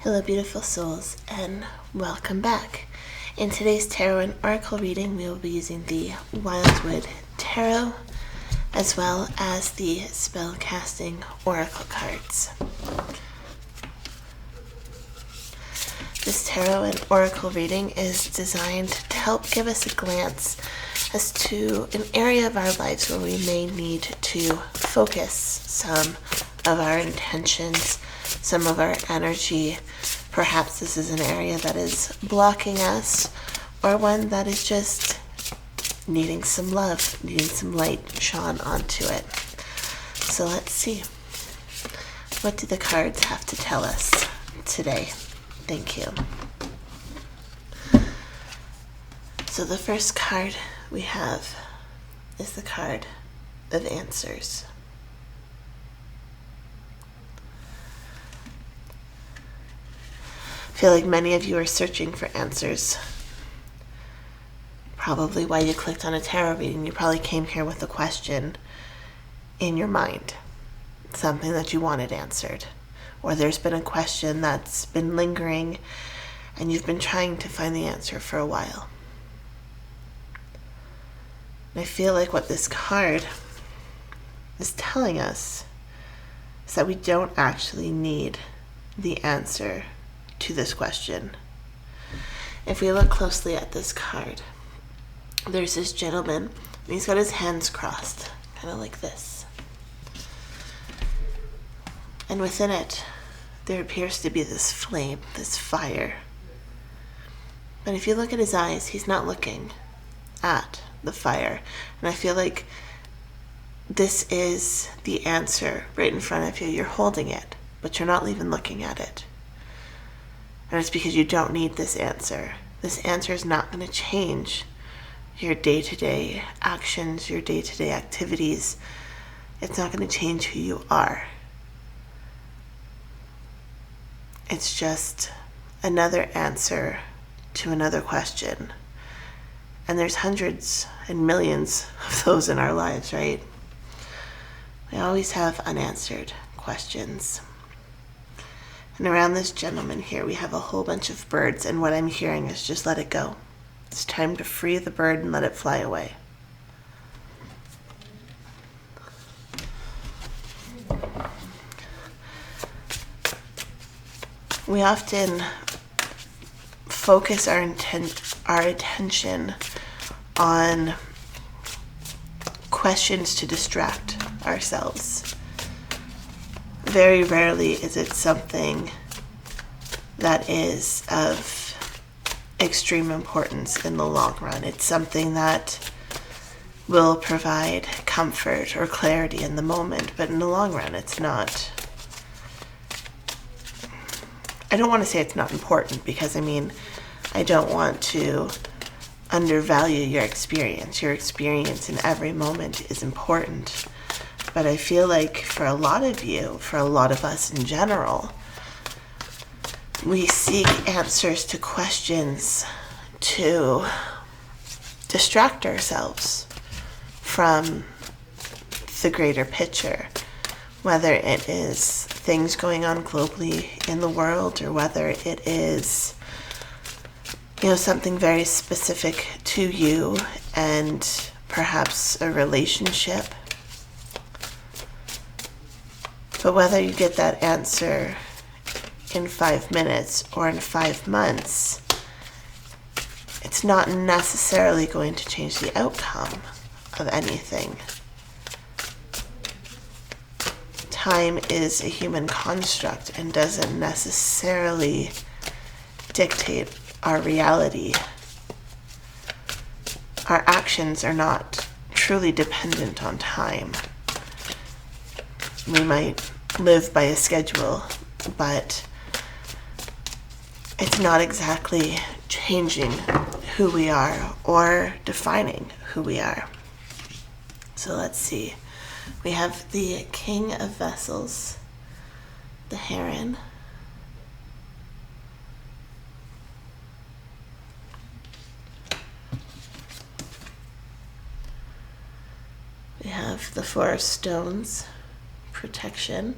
Hello beautiful souls, and welcome back. In today's Tarot and Oracle reading, we will be using the Wildwood Tarot as well as the Spellcasting Oracle cards. This Tarot and Oracle reading is designed to help give us a glance as to an area of our lives where we may need to focus some of our intentions, some of our energy. Perhaps this is an area that is blocking us, or one that is just needing some love, needing some light shone onto it. So let's see. What do the cards have to tell us today? Thank you. So the first card we have is the card of answers. I feel like many of you are searching for answers. Probably why you clicked on a tarot reading. You probably came here with a question in your mind, something that you wanted answered. Or there's been a question that's been lingering and you've been trying to find the answer for a while. And I feel like what this card is telling us is that we don't actually need the answer to this question. If we look closely at this card, there's this gentleman, and he's got his hands crossed, kind of like this. And within it, there appears to be this flame, this fire. But if you look at his eyes, he's not looking at the fire. And I feel like this is the answer right in front of you. You're holding it, but you're not even looking at it. And it's because you don't need this answer. This answer is not going to change your day-to-day actions, your day-to-day activities. It's not going to change who you are. It's just another answer to another question. And there's hundreds and millions of those in our lives, right? We always have unanswered questions. And around this gentleman here, we have a whole bunch of birds, and what I'm hearing is just let it go. It's time to free the bird and let it fly away. We often focus our attention on questions to distract ourselves. Very rarely is it something that is of extreme importance in the long run. It's something that will provide comfort or clarity in the moment, but in the long run, it's not. I don't want to say it's not important because, I don't want to undervalue your experience. Your experience in every moment is important. But I feel like for a lot of you, for a lot of us in general, we seek answers to questions to distract ourselves from the greater picture, whether it is things going on globally in the world or whether it is, something very specific to you and perhaps a relationship. But whether you get that answer in 5 minutes or in 5 months, it's not necessarily going to change the outcome of anything. Time is a human construct and doesn't necessarily dictate our reality. Our actions are not truly dependent on time. We might live by a schedule, but it's not exactly changing who we are or defining who we are. So let's see. We have the King of Vessels, the Heron, we have the Four of Stones, protection,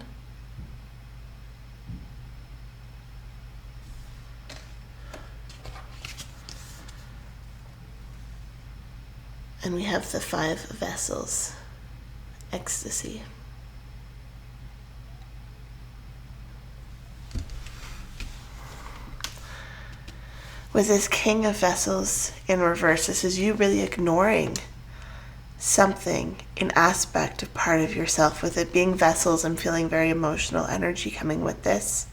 And we have the 5 vessels, ecstasy. With this King of Vessels in reverse, this is you really ignoring something, an aspect of part of yourself. With it being vessels, I'm feeling very emotional energy coming with this.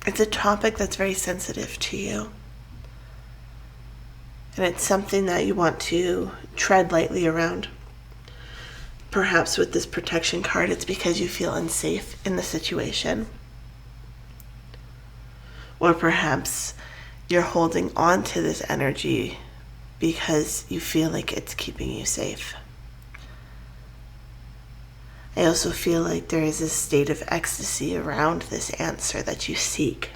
It's a topic that's very sensitive to you. And it's something that you want to tread lightly around. Perhaps with this protection card, it's because you feel unsafe in the situation. Or perhaps you're holding on to this energy because you feel like it's keeping you safe. I also feel like there is a state of ecstasy around this answer that you seek.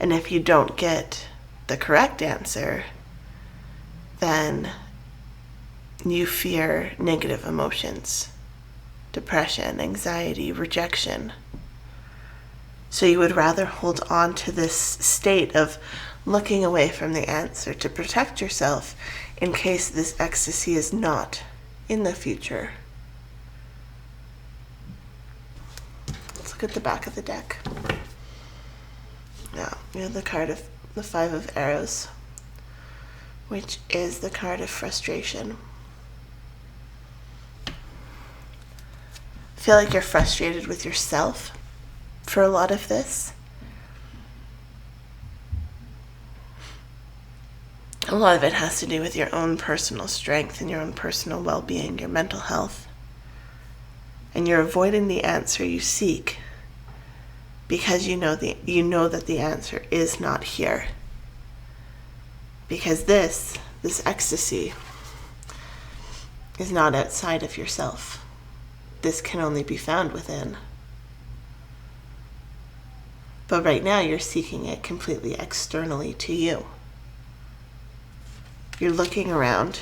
And if you don't get the correct answer, then you fear negative emotions, depression, anxiety, rejection. So you would rather hold on to this state of looking away from the answer to protect yourself in case this ecstasy is not in the future. Let's look at the back of the deck. Now, we have the card of the 5 of Arrows, which is the card of frustration. Feel like you're frustrated with yourself for a lot of this. A lot of it has to do with your own personal strength and your own personal well-being, your mental health. And you're avoiding the answer you seek because you know that the answer is not here. Because this ecstasy is not outside of yourself. This can only be found within. But right now you're seeking it completely externally to you. You're looking around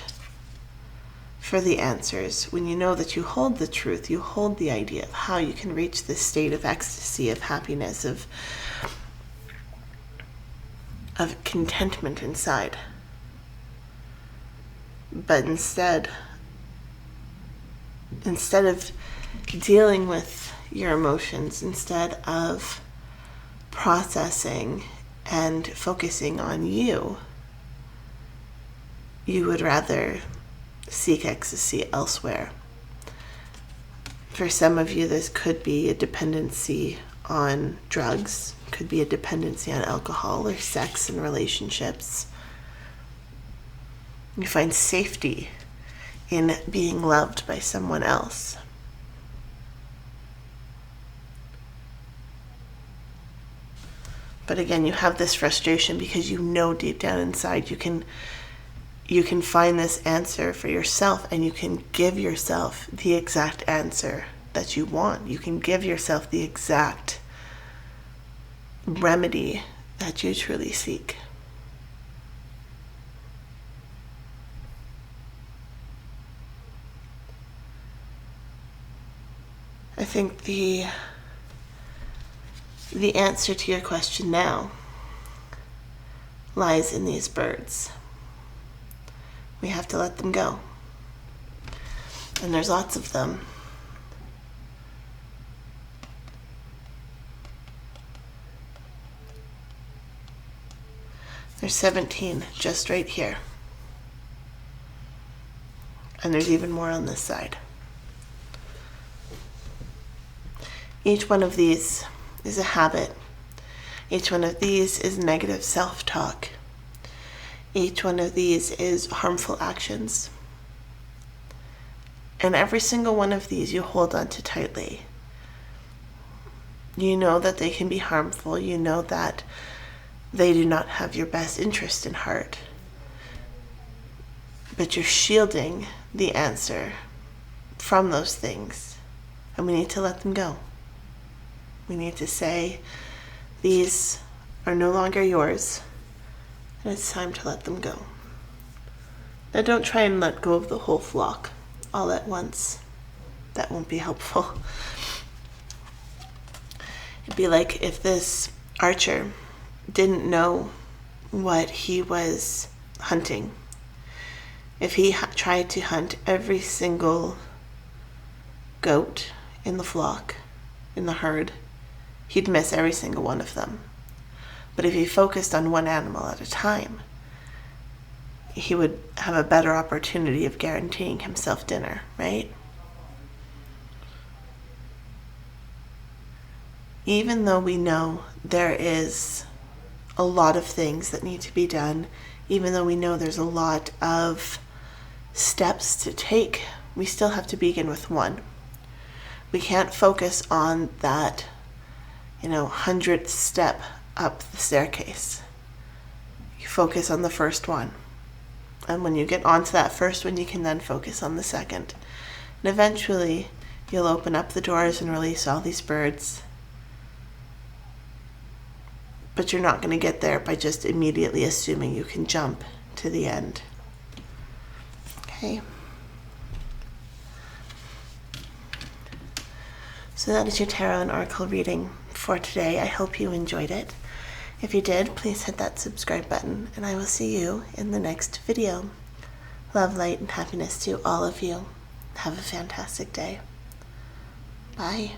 for the answers when you know that you hold the truth, you hold the idea of how you can reach this state of ecstasy, of happiness, of contentment inside. But instead of dealing with your emotions, instead of processing and focusing on you, you would rather seek ecstasy elsewhere. For some of you, this could be a dependency on drugs, could be a dependency on alcohol or sex and relationships. You find safety in being loved by someone else. But again, you have this frustration because you know deep down inside you can find this answer for yourself, and you can give yourself the exact answer that you want. You can give yourself the exact remedy that you truly seek. I think the answer to your question now lies in these birds. We have to let them go. And there's lots of them. There's 17 just right here. And there's even more on this side. Each one of these is a habit. Each one of these is negative self-talk. Each one of these is harmful actions. And every single one of these you hold on to tightly. You know that they can be harmful. You know that they do not have your best interest in heart. But you're shielding the answer from those things. And we need to let them go. We need to say, these are no longer yours, and it's time to let them go. Now don't try and let go of the whole flock all at once. That won't be helpful. It'd be like if this archer didn't know what he was hunting. If he tried to hunt every single goat in the flock, in the herd, he'd miss every single one of them. But if he focused on one animal at a time, he would have a better opportunity of guaranteeing himself dinner, right? Even though we know there is a lot of things that need to be done, even though we know there's a lot of steps to take, we still have to begin with one. We can't focus on that, 100th step up the staircase. You focus on the first one. And when you get onto that first one, you can then focus on the second. And eventually, you'll open up the doors and release all these birds. But you're not going to get there by just immediately assuming you can jump to the end. Okay. So that is your tarot and oracle reading for today. I hope you enjoyed it. If you did, please hit that subscribe button, and I will see you in the next video. Love, light, and happiness to all of you. Have a fantastic day. Bye.